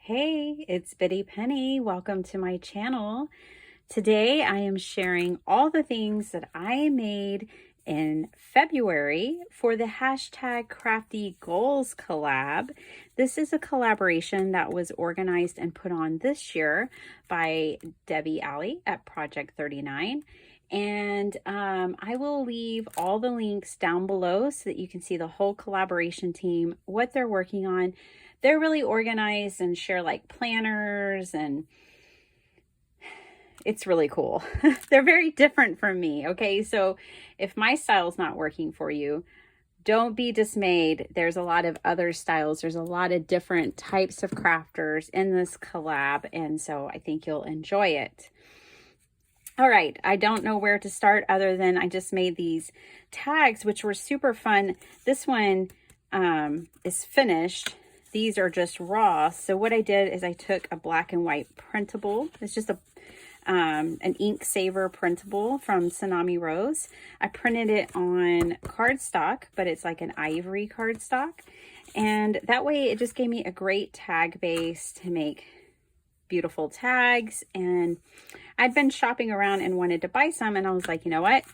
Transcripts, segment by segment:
Hey, it's Bitty Penny. Welcome to my channel. Today I am sharing all the things that I made in February for the hashtag Crafty Goals collab. This is a collaboration that was organized and put on this year by Debbie Alley at Project 39. And I will leave all the links down below so that you can see the whole collaboration team, what they're working on. They're really organized and share like planners, and it's really cool. They're very different from me. Okay, so if my style's not working for you, don't be dismayed. There's a lot of other styles. There's a lot of different types of crafters in this collab, and so I think you'll enjoy it. All right, I don't know where to start other than I just made these tags, which were super fun. This one is finished. These are just raw. So what I did is I took a black and white printable. It's just an ink saver printable from Tsunami Rose. I printed it on cardstock, but it's like an ivory cardstock. And that way it just gave me a great tag base to make beautiful tags. And I'd been shopping around and wanted to buy some, and I was like, you know what?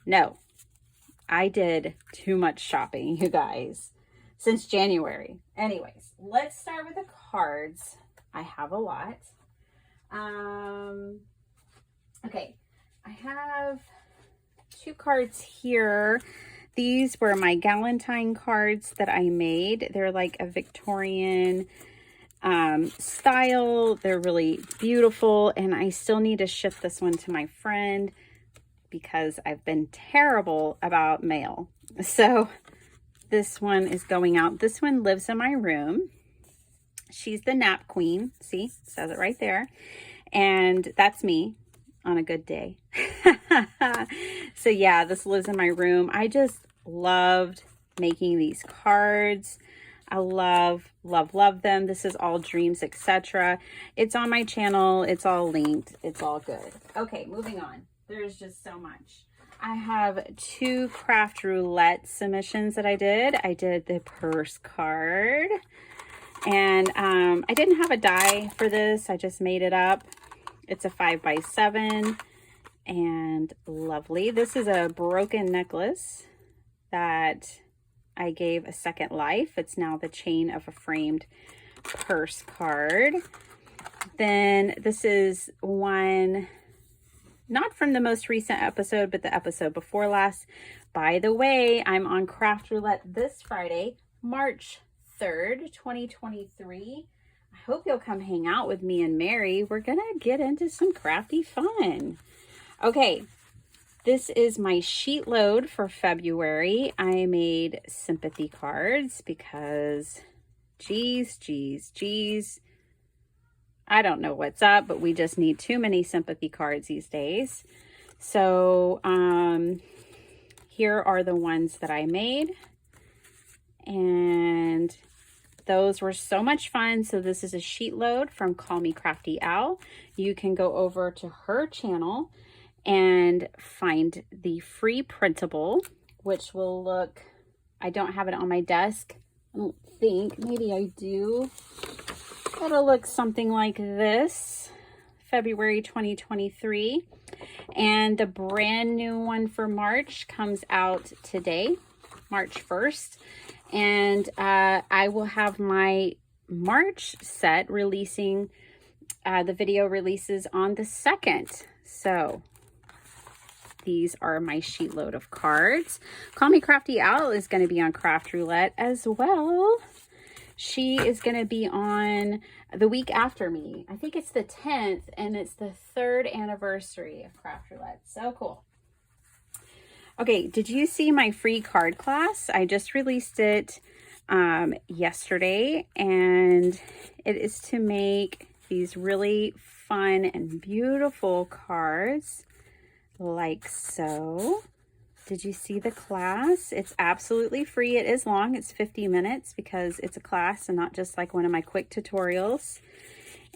No, I did too much shopping, you guys, since January. Anyways, let's start with the cards. I have a lot. Okay, I have two cards here. These were my Galentine cards that I made. They're like a Victorian style. They're really beautiful, and I still need to ship this one to my friend because I've been terrible about mail. So this one is going out. This one lives in my room. She's the nap queen. See, it says it right there. And that's me on a good day. So yeah, this lives in my room. I just loved making these cards. I love them. This is all dreams, etc. It's on my channel. It's all linked. It's all good. Okay, moving on. There's just so much. I have two craft roulette submissions that I did. I did the purse card, and I didn't have a die for this. I just made it up. It's a 5x7 and lovely. This is a broken necklace that I gave a second life. It's now the chain of a framed purse card. Then this is one, not from the most recent episode, but the episode before last. By the way, I'm on Craft Roulette this Friday, March 3rd, 2023. I hope you'll come hang out with me and Mary. We're going to get into some crafty fun. Okay, this is my sheet load for February. I made sympathy cards because, geez. I don't know what's up, but we just need too many sympathy cards these days. So here are the ones that I made. And those were so much fun. So this is a sheet load from Call Me Crafty Owl. You can go over to her channel and find the free printable, which will look, I don't have it on my desk. I don't think, maybe I do. It'll look something like this, February 2023. And the brand new one for March comes out today, March 1st. And I will have my March set releasing, the video releases on the 2nd. So these are my sheet load of cards. Call Me Crafty Owl is going to be on Craft Roulette as well. She is going to be on the week after me. I think it's the 10th, and it's the 3rd anniversary of Craft Roulette. So cool. Okay, did you see my free card class? I just released it yesterday, and it is to make these really fun and beautiful cards like so. Did you see the class? It's absolutely free. It is long. It's 50 minutes because it's a class and not just like one of my quick tutorials.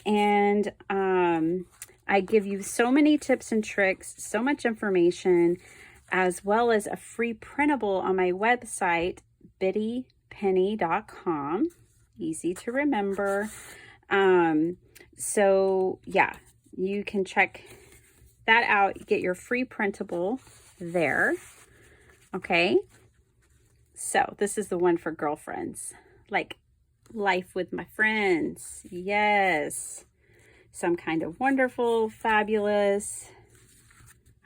And I give you so many tips and tricks, so much information, as well as a free printable on my website, bittypenny.com. Easy to remember. So yeah, you can check that out. Get your free printable there. Okay. So this is the one for girlfriends, like life with my friends. Yes. Some kind of wonderful, fabulous,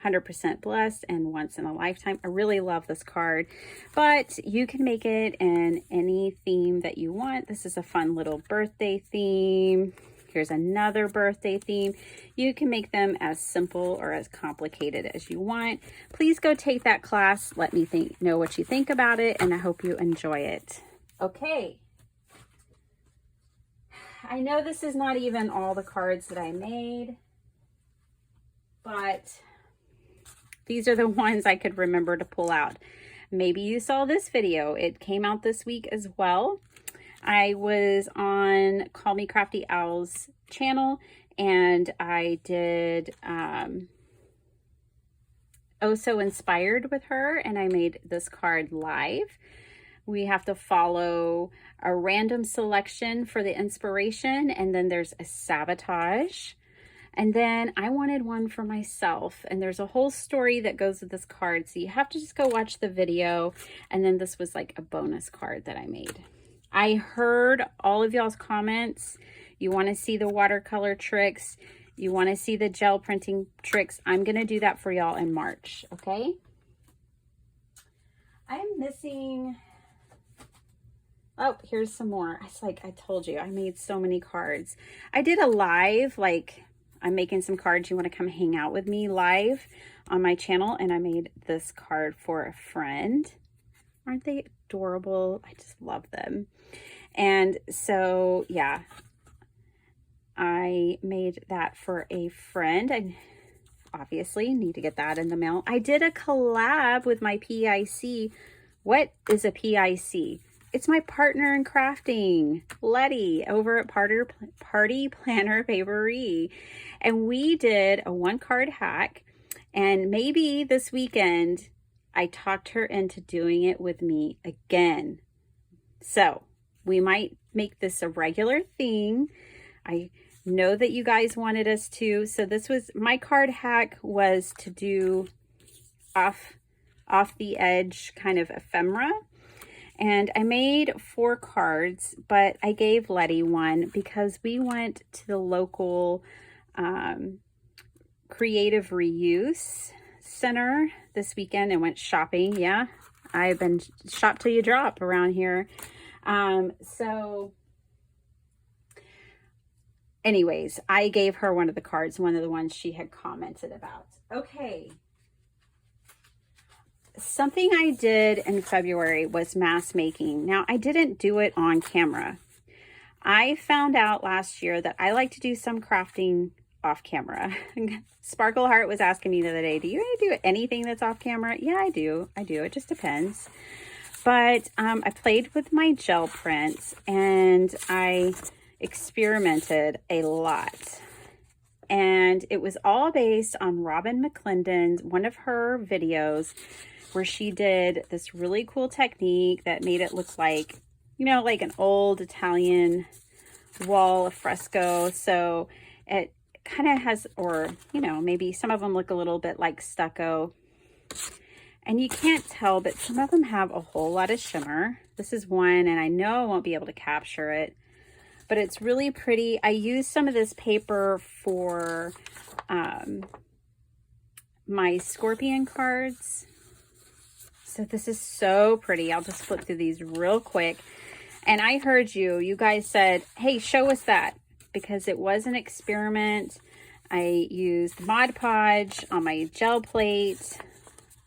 100% blessed, and once in a lifetime. I really love this card, but you can make it in any theme that you want. This is a fun little birthday theme. Here's another birthday theme. You can make them as simple or as complicated as you want. Please go take that class. Let me know what you think about it, and I hope you enjoy it. Okay. I know this is not even all the cards that I made, but these are the ones I could remember to pull out. Maybe you saw this video. It came out this week as well. I was on Call Me Crafty Owl's channel, and I did Oh So Inspired with her, and I made this card live. We have to follow a random selection for the inspiration, and then there's a sabotage. And then I wanted one for myself, and there's a whole story that goes with this card, so you have to just go watch the video. And then this was like a bonus card that I made. I heard all of y'all's comments. You want to see the watercolor tricks. You want to see the gel printing tricks. I'm going to do that for y'all in March, okay? I'm missing... Oh, here's some more. It's like I told you, I made so many cards. I did a live, like I'm making some cards. You want to come hang out with me live on my channel, and I made this card for a friend. Aren't they adorable? I just love them. And so, yeah, I made that for a friend. I obviously need to get that in the mail. I did a collab with my PIC. What is a PIC? It's my partner in crafting, Letty, over at Party Planner Papery. And we did a 1-card hack. And maybe this weekend, I talked her into doing it with me again. So we might make this a regular thing. I know that you guys wanted us to. So this was, my card hack was to do off the edge kind of ephemera. And I made 4 cards, but I gave Letty one because we went to the local creative reuse center this weekend and went shopping. Yeah, I've been shop till you drop around here. So anyways, I gave her one of the cards, one of the ones she had commented about. Okay. Something I did in February was mask making. Now, I didn't do it on camera. I found out last year that I like to do some crafting off camera. Sparkle Heart was asking me the other day, do you do anything that's off camera? Yeah, I do. It just depends. But I played with my gel prints, and I experimented a lot. And it was all based on Robin McClendon's, one of her videos, where she did this really cool technique that made it look like, you know, like an old Italian wall fresco. So it kind of has, or, you know, maybe some of them look a little bit like stucco. And you can't tell, but some of them have a whole lot of shimmer. This is one, and I know I won't be able to capture it, but it's really pretty. I used some of this paper for my scorpion cards. So this is so pretty. I'll just flip through these real quick. And I heard you guys said, hey, show us that, because it was an experiment. I used Mod Podge on my gel plate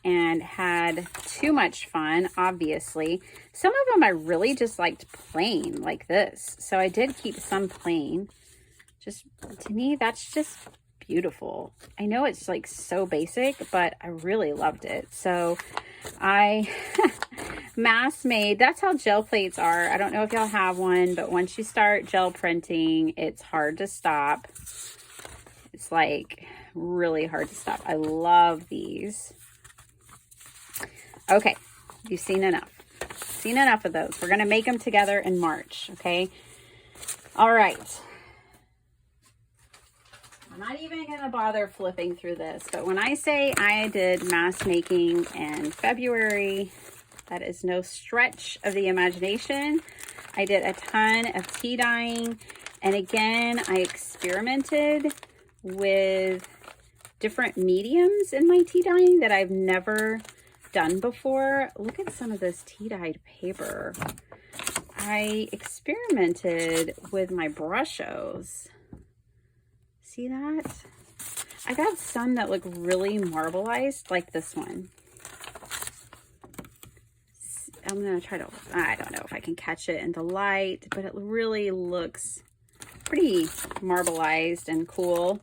and had too much fun, obviously. Some of them I really just liked plain like this. So I did keep some plain. Just, to me, that's just beautiful. I know it's like so basic, but I really loved it. So I mass made, that's how gel plates are. I don't know if y'all have one, but once you start gel printing, it's hard to stop. It's like really hard to stop. I love these. Okay, you've seen enough. Seen enough of those. We're going to make them together in March, okay? All right. I'm not even going to bother flipping through this, but when I say I did mask making in February, that is no stretch of the imagination. I did a ton of tea dyeing, and again, I experimented with different mediums in my tea dyeing that I've never done before. Look at some of this tea dyed paper. I experimented with my brushos. See that? I got some that look really marbleized, like this one. I'm gonna try to, I don't know if I can catch it in the light, but it really looks pretty marbleized and cool.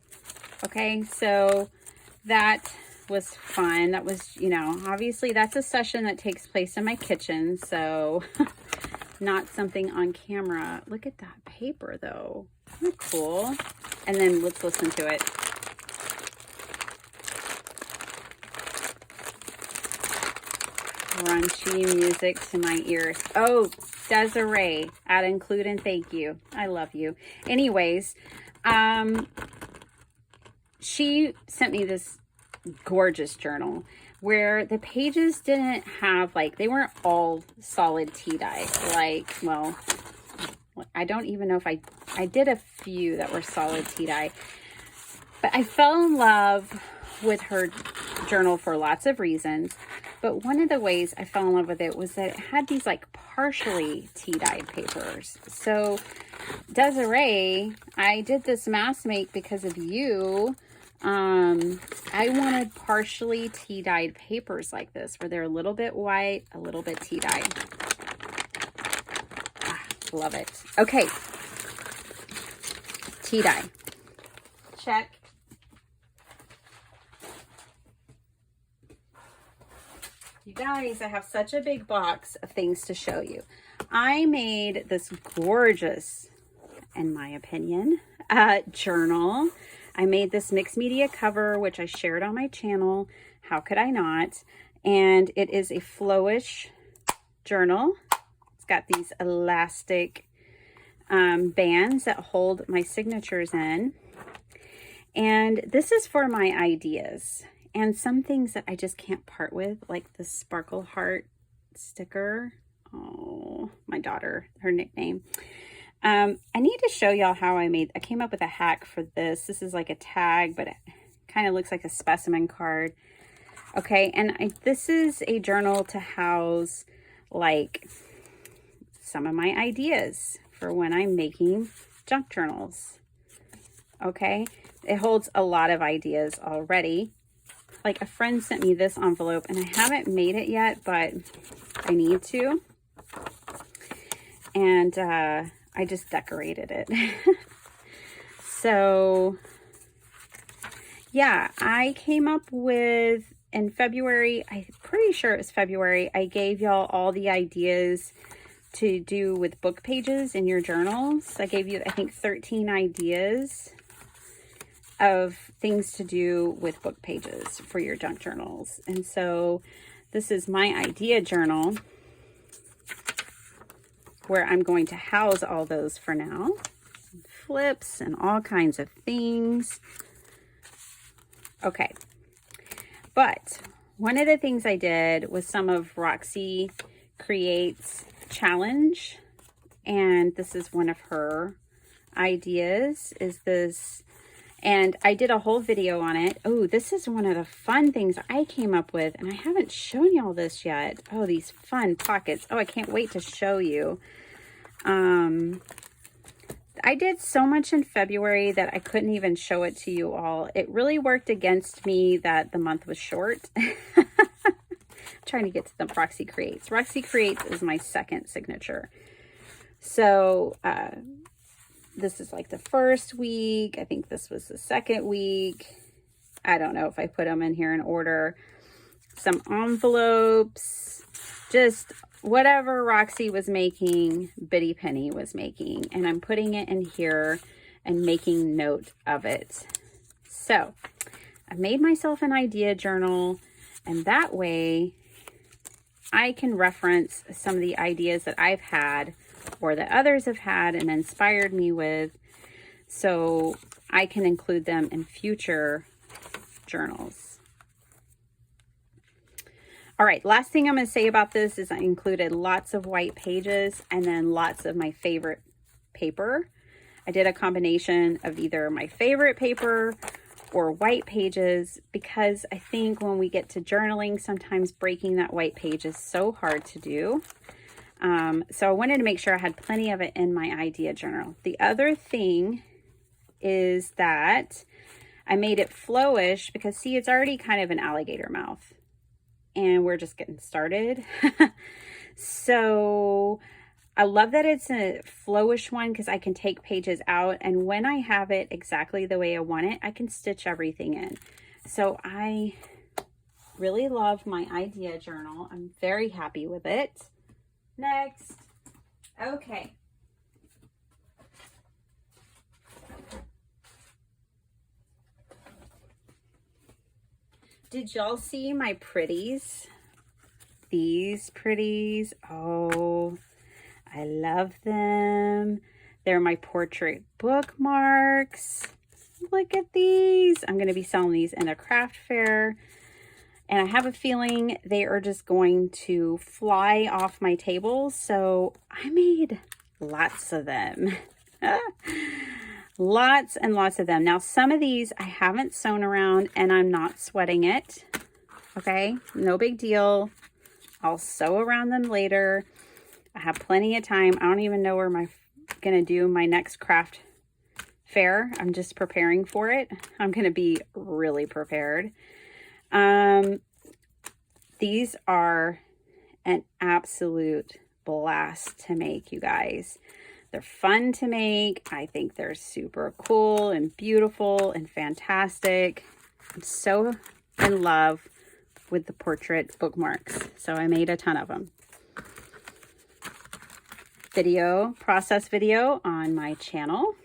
Okay, so that was fun. That was, you know, obviously that's a session that takes place in my kitchen, so not something on camera. Look at that paper though. Isn't that cool? And then let's listen to it. Crunchy music to my ears. Oh, Desiree, add, include, and thank you. I love you. Anyways, she sent me this gorgeous journal where the pages didn't have, like, they weren't all solid tea dye. Like, well, I don't even know if I did a few that were solid tea dye, but I fell in love with her journal for lots of reasons. But one of the ways I fell in love with it was that it had these like partially tea dyed papers. So Desiree, I did this mask make because of you. I wanted partially tea dyed papers like this, where they're a little bit white, a little bit tea dyed. Ah, love it. Okay. Tea dye. Check. You guys, I have such a big box of things to show you. I made this gorgeous, in my opinion, journal. I made this mixed media cover, which I shared on my channel. How could I not? And it is a flowish journal. It's got these elastic bands that hold my signatures in. And this is for my ideas. And some things that I just can't part with, like the sparkle heart sticker. Oh, my daughter, her nickname. I need to show y'all how I came up with a hack for this. This is like a tag, but it kind of looks like a specimen card. Okay, and this is a journal to house like some of my ideas for when I'm making junk journals. Okay, it holds a lot of ideas already. Like a friend sent me this envelope and I haven't made it yet, but I need to. And I just decorated it. So yeah, I came up with, in February, I'm pretty sure it was February, I gave y'all all the ideas to do with book pages in your journals. I gave you, I think, 13 ideas of things to do with book pages for your junk journals. And so this is my idea journal where I'm going to house all those for now. Flips and all kinds of things. Okay. But one of the things I did was some of Roxy Creates challenge. And this is one of her ideas, is this. And I did a whole video on it. Oh, this is one of the fun things I came up with. And I haven't shown y'all this yet. Oh, these fun pockets. Oh, I can't wait to show you. I did so much in February that I couldn't even show it to you all. It really worked against me that the month was short. I'm trying to get to the Roxy Creates. Roxy Creates is my second signature. So, this is like the first week. I think this was the second week. I don't know if I put them in here in order. Some envelopes, just whatever Roxy was making, Bitty Penny was making. And I'm putting it in here and making note of it. So I made myself an idea journal, and that way I can reference some of the ideas that I've had or that others have had and inspired me with. so I can include them in future journals. All right, last thing I'm going to say about this is I included lots of white pages and then lots of my favorite paper. I did a combination of either my favorite paper or white pages because I think when we get to journaling, sometimes breaking that white page is so hard to do. So I wanted to make sure I had plenty of it in my idea journal. The other thing is that I made it flowish because see, it's already kind of an alligator mouth and we're just getting started. So I love that it's a flowish one because I can take pages out, and when I have it exactly the way I want it, I can stitch everything in. So I really love my idea journal. I'm very happy with it. Next. Okay. Did y'all see my pretties? These pretties. Oh, I love them. They're my portrait bookmarks. Look at these. I'm going to be selling these in a craft fair. And I have a feeling they are just going to fly off my table. So I made lots of them. Lots and lots of them. Now, some of these I haven't sewn around and I'm not sweating it. Okay, no big deal. I'll sew around them later. I have plenty of time. I don't even know where I'm going to do my next craft fair. I'm just preparing for it. I'm going to be really prepared. These are an absolute blast to make, you guys. They're fun to make. I think they're super cool and beautiful and fantastic. I'm so in love with the portrait bookmarks. So I made a ton of them. Process video on my channel.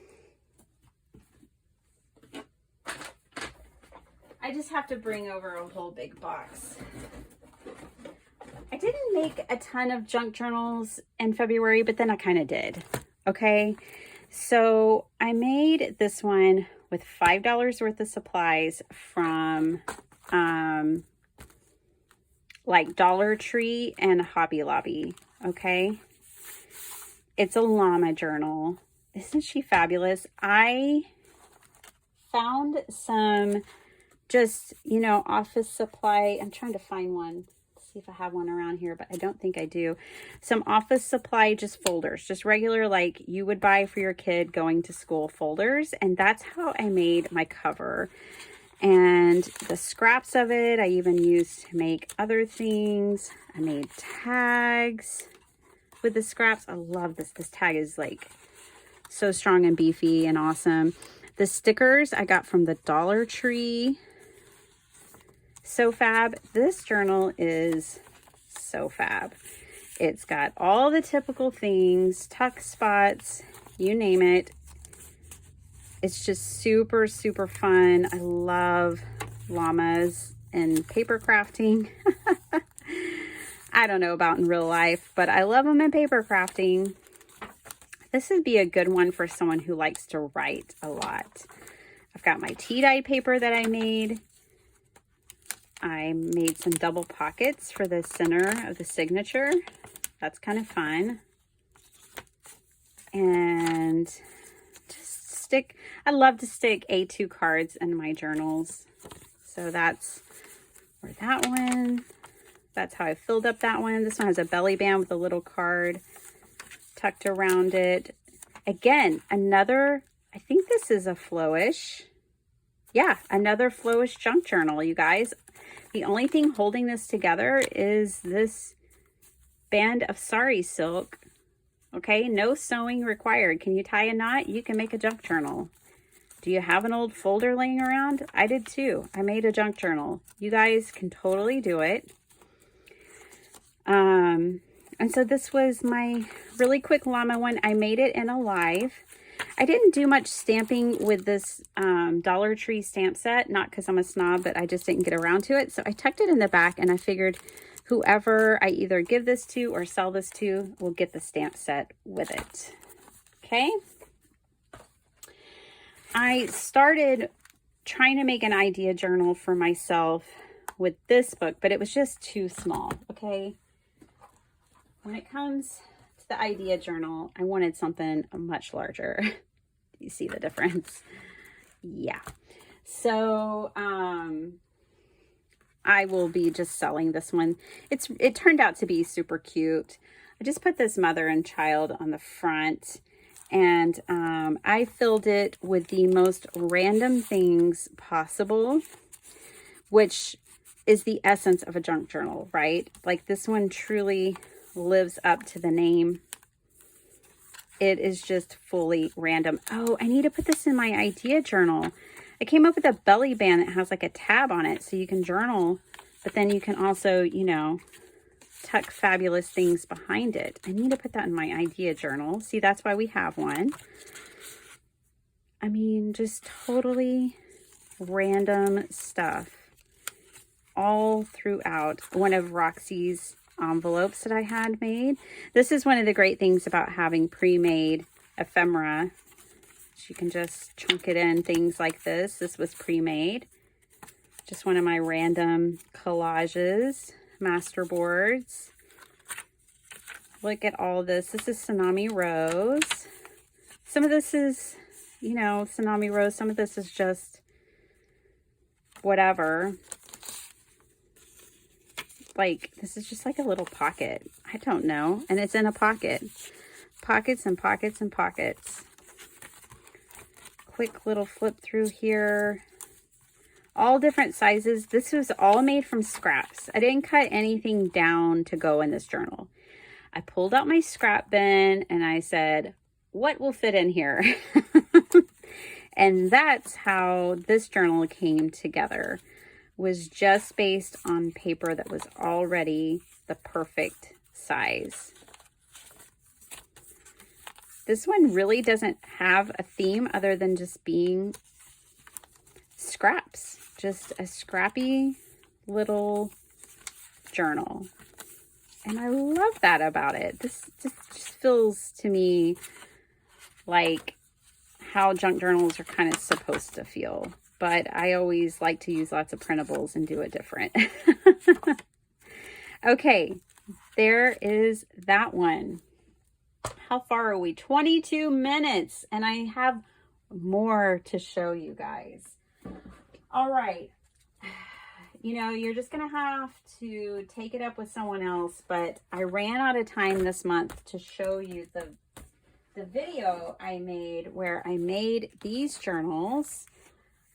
I just have to bring over a whole big box. I didn't make a ton of junk journals in February, but then I kind of did. Okay, so I made this one with $5 worth of supplies from like Dollar Tree and Hobby Lobby. Okay, it's a llama journal. Isn't she fabulous? I found some just, you know, office supply. I'm trying to find one. See if I have one around here, but I don't think I do. Some office supply, just folders, just regular, like you would buy for your kid going to school folders. And that's how I made my cover. And the scraps of it, I even used to make other things. I made tags with the scraps. I love this. This tag is like so strong and beefy and awesome. The stickers I got from the Dollar Tree. So fab. This journal is so fab. It's got all the typical things, tuck spots, you name it. It's just super, super fun. I love llamas and paper crafting. I don't know about in real life, but I love them in paper crafting. This would be a good one for someone who likes to write a lot. I've got my tea-dye paper that I made. I made some double pockets for the center of the signature. That's kind of fun. And just stick, I love to stick A2 cards in my journals. So that's where that one, that's how I filled up that one. This one has a belly band with a little card tucked around it. Again, another, I think this is a flowish. Yeah, another flowish junk journal, you guys. The only thing holding this together is this band of sari silk. Okay, no sewing required. Can you tie a knot? You can make a junk journal. Do you have an old folder laying around? I did too. I made a junk journal. You guys can totally do it. And so this was my really quick llama one. I made it in Alive. I didn't do much stamping with this Dollar Tree stamp set, not because I'm a snob, but I just didn't get around to it. So I tucked it in the back and I figured whoever I either give this to or sell this to will get the stamp set with it. Okay. I started trying to make an idea journal for myself with this book, but it was just too small, okay? When it comes to the idea journal, I wanted something much larger. You see the difference? Yeah. So, I will be just selling this one. It turned out to be super cute. I just put this mother and child on the front, and I filled it with the most random things possible, which is the essence of a junk journal, right? Like this one truly lives up to the name. It is just fully random. Oh, I need to put this in my idea journal. I came up with a belly band that has like a tab on it so you can journal, but then you can also, you know, tuck fabulous things behind it. I need to put that in my idea journal. See, that's why we have one. I mean, just totally random stuff all throughout one of Roxy's envelopes that I had made. This is one of the great things about having pre-made ephemera. You can just chunk it in things like this. This was pre-made. Just one of my random collages, masterboards. Look at all this. This is Tsunami Rose. Some of this is, you know, Tsunami Rose. Some of this is just whatever. Like, this is just like a little pocket. I don't know. And it's in a pocket. Pockets and pockets and pockets. Quick little flip through here. All different sizes. This was all made from scraps. I didn't cut anything down to go in this journal. I pulled out my scrap bin and I said, what will fit in here? And that's how this journal came together. Was just based on paper that was already the perfect size. This one really doesn't have a theme other than just being scraps. Just a scrappy little journal. And I love that about it. This just feels to me like how junk journals are kind of supposed to feel. But I always like to use lots of printables and do it different. Okay, there is that one. How far are we? 22 minutes, and I have more to show you guys. All right. You know, you're just going to have to take it up with someone else, but I ran out of time this month to show you the video I made where I made these journals.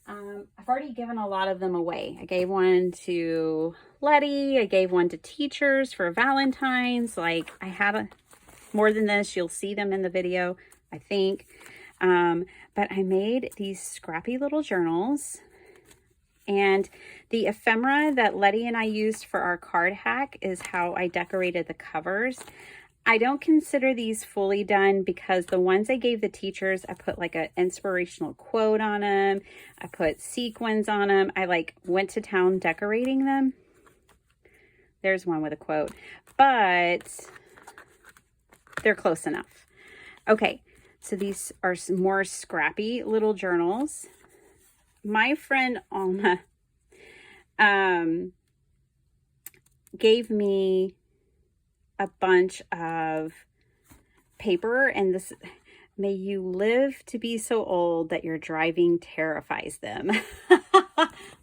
I've already given a lot of them away. I gave one to Letty. I gave one to teachers for Valentine's. Like, I had more than this. You'll see them in the video, I think. But I made these scrappy little journals. And the ephemera that Letty and I used for our card hack is how I decorated the covers. I don't consider these fully done because the ones I gave the teachers, I put like an inspirational quote on them. I put sequins on them. I like went to town decorating them. There's one with a quote, but they're close enough. Okay, so these are some more scrappy little journals. My friend Alma gave me a bunch of paper, and this, may you live to be so old that your driving terrifies them.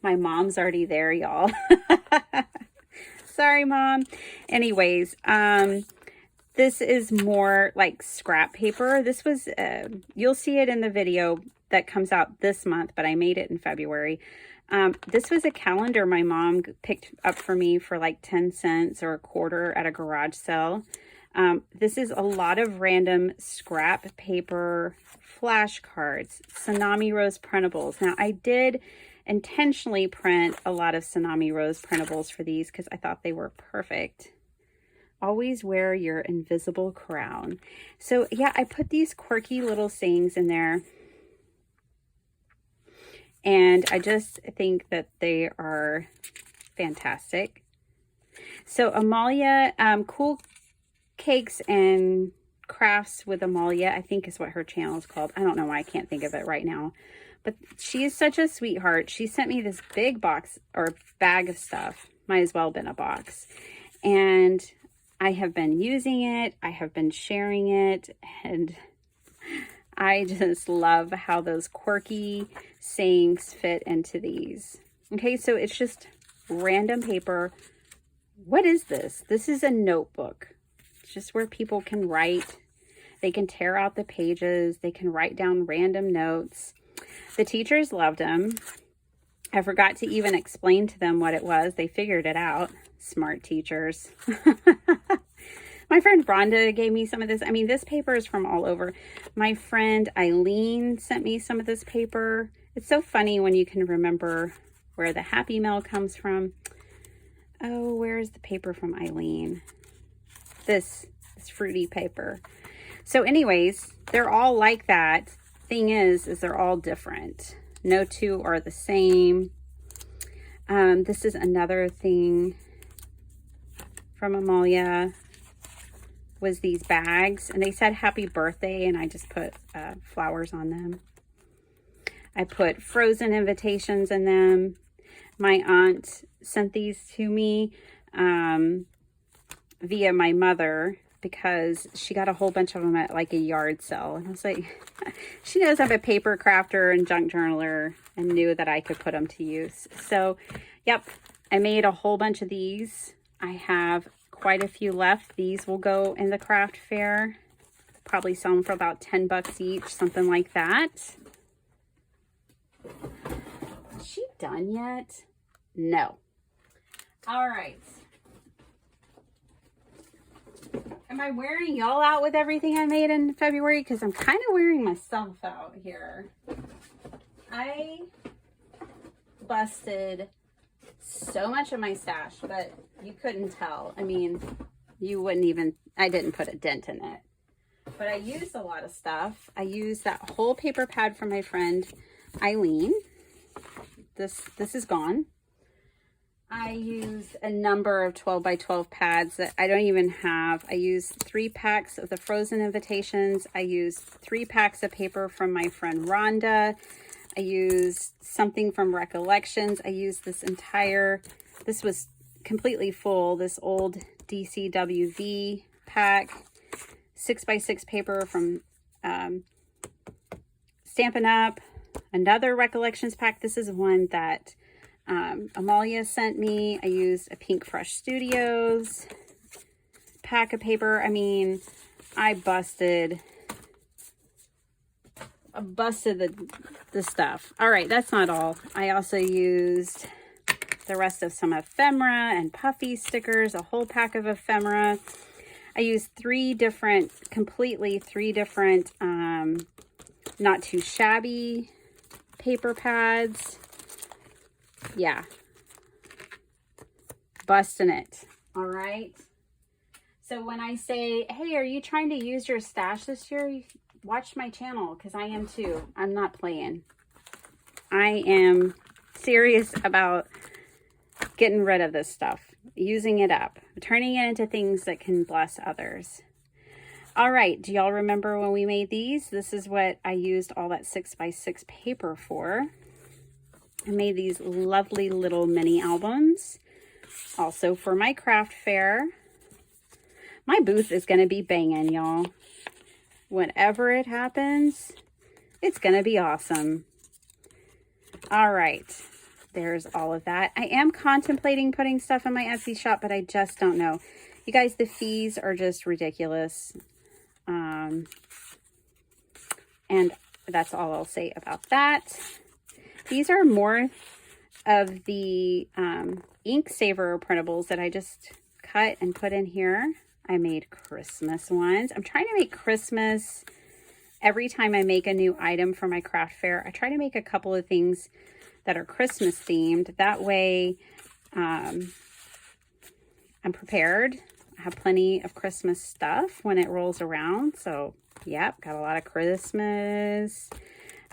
My mom's already there, y'all. Sorry, Mom. Anyways, this is more like scrap paper. This was, you'll see it in the video that comes out this month, but I made it in February. This was a calendar my mom picked up for me for like 10 cents or a quarter at a garage sale. This is a lot of random scrap paper flashcards, Tsunami Rose printables. Now, I did intentionally print a lot of Tsunami Rose printables for these because I thought they were perfect. Always wear your invisible crown. So yeah, I put these quirky little sayings in there. And I just think that they are fantastic. So Amalia, Cool Cakes and Crafts with Amalia, I think is what her channel is called. I don't know why I can't think of it right now. But she is such a sweetheart. She sent me this big box or bag of stuff. Might as well have been a box. And I have been using it. I have been sharing it. And I just love how those quirky sayings fit into these. Okay, so it's just random paper. What is this? This is a notebook. It's just where people can write. They can tear out the pages. They can write down random notes. The teachers loved them. I forgot to even explain to them what it was. They figured it out. Smart teachers. My friend Rhonda gave me some of this. I mean, this paper is from all over. My friend Eileen sent me some of this paper. It's so funny when you can remember where the Happy Mail comes from. Oh, where's the paper from Eileen? This fruity paper. So anyways, they're all like that. Thing is they're all different. No two are the same. This is another thing from Amalia, was these bags, and they said happy birthday, and I just put flowers on them. I put frozen invitations in them. My aunt sent these to me via my mother, because she got a whole bunch of them at like a yard sale. And I was like, she knows I'm a paper crafter and junk journaler and knew that I could put them to use. So, yep, I made a whole bunch of these. I have quite a few left. These will go in the craft fair. Probably sell them for about 10 bucks each, something like that. Is she done yet? No. All right. Am I wearing y'all out with everything I made in February? Because I'm kind of wearing myself out here. I busted so much of my stash, but you couldn't tell. I mean, you wouldn't even, I didn't put a dent in it. But I used a lot of stuff. I used that whole paper pad from my friend Eileen. This is gone. I used a number of 12 by 12 pads that I don't even have. I used 3 packs of the frozen invitations. I used 3 packs of paper from my friend Rhonda. I used something from Recollections. I used this was completely full, this old DCWV pack, 6 by 6 paper from Stampin' Up, another Recollections pack. This is one that Amalia sent me. I used a Pink Fresh Studios pack of paper. I mean, I busted the stuff. All right, that's not all. I also used the rest of some ephemera and puffy stickers, a whole pack of ephemera. I used 3 different, not too shabby paper pads. Yeah, busting it. All right. So when I say, hey, are you trying to use your stash this year? Watch my channel, because I am too. I'm not playing. I am serious about getting rid of this stuff, using it up, turning it into things that can bless others. All right. Do y'all remember when we made these? This is what I used all that 6 by 6 paper for. I made these lovely little mini albums, also for my craft fair. My booth is going to be banging, y'all. Whenever it happens, it's going to be awesome. All right, there's all of that. I am contemplating putting stuff in my Etsy shop, but I just don't know. You guys, the fees are just ridiculous. And that's all I'll say about that. These are more of the ink saver printables that I just cut and put in here. I made Christmas ones. I'm trying to make Christmas every time I make a new item for my craft fair. I try to make a couple of things that are Christmas themed. That way I'm prepared. I have plenty of Christmas stuff when it rolls around. So, yep, got a lot of Christmas.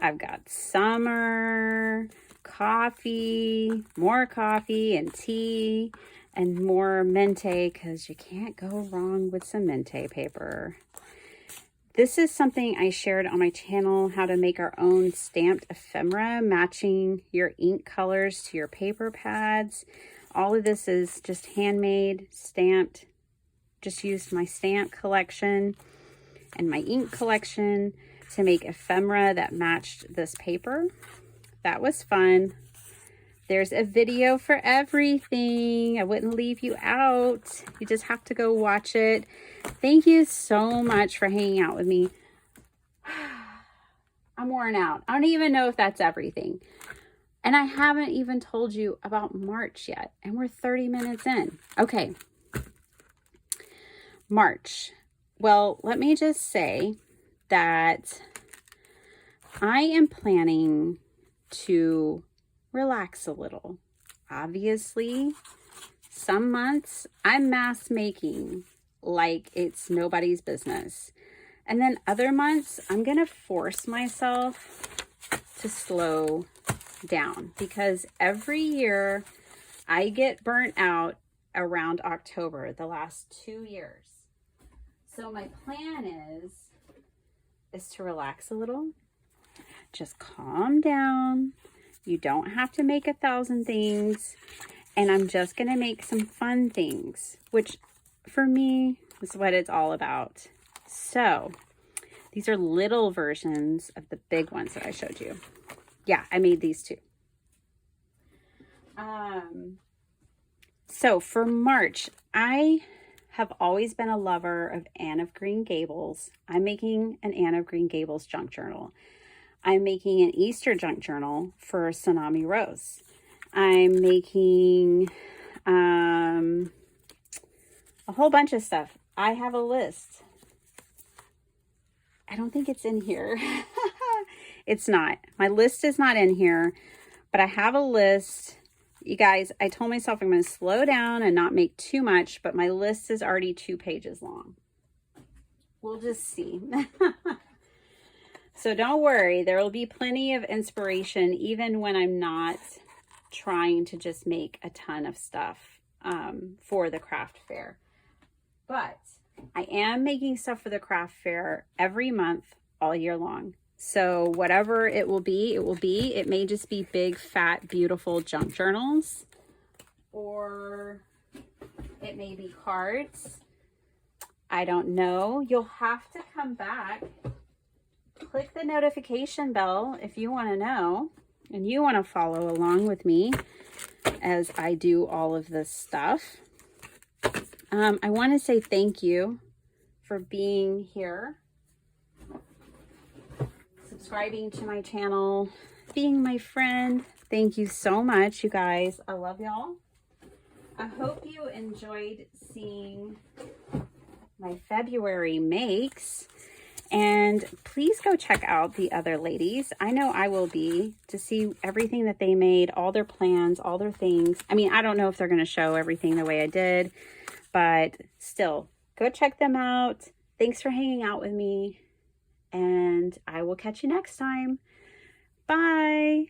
I've got summer, coffee, more coffee and tea, and more Mente, because you can't go wrong with some Mente paper. This is something I shared on my channel, how to make our own stamped ephemera, matching your ink colors to your paper pads. All of this is just handmade, stamped. Just used my stamp collection and my ink collection to make ephemera that matched this paper. That was fun. There's a video for everything. I wouldn't leave you out. You just have to go watch it. Thank you so much for hanging out with me. I'm worn out. I don't even know if that's everything. And I haven't even told you about March yet. And we're 30 minutes in. Okay. March. Well, let me just say that I am planning to relax a little. Obviously, some months I'm mass making like it's nobody's business. And then other months I'm going to force myself to slow down because every year I get burnt out around October, the last 2 years. So my plan is to relax a little, just calm down. You don't have to make 1,000 things. And I'm just going to make some fun things, which for me is what it's all about. So these are little versions of the big ones that I showed you. Yeah, I made these too. So for March, I have always been a lover of Anne of Green Gables. I'm making an Anne of Green Gables junk journal. I'm making an Easter junk journal for Tsunami Rose. I'm making a whole bunch of stuff. I have a list. I don't think it's in here. It's not. My list is not in here, but I have a list. You guys, I told myself I'm going to slow down and not make too much, but my list is already 2 pages long. We'll just see. So don't worry, there will be plenty of inspiration even when I'm not trying to just make a ton of stuff for the craft fair. But I am making stuff for the craft fair every month all year long. So whatever it will be, it will be. It may just be big, fat, beautiful junk journals, or it may be cards. I don't know. You'll have to come back. Click the notification bell if you want to know and you want to follow along with me as I do all of this stuff. I want to say thank you for being here, subscribing to my channel, being my friend. Thank you so much, you guys. I love y'all. I hope you enjoyed seeing my February makes. And please go check out the other ladies. I know I will be, to see everything that they made, all their plans, all their things. I mean, I don't know if they're going to show everything the way I did, but still, go check them out. Thanks for hanging out with me, and I will catch you next time. Bye.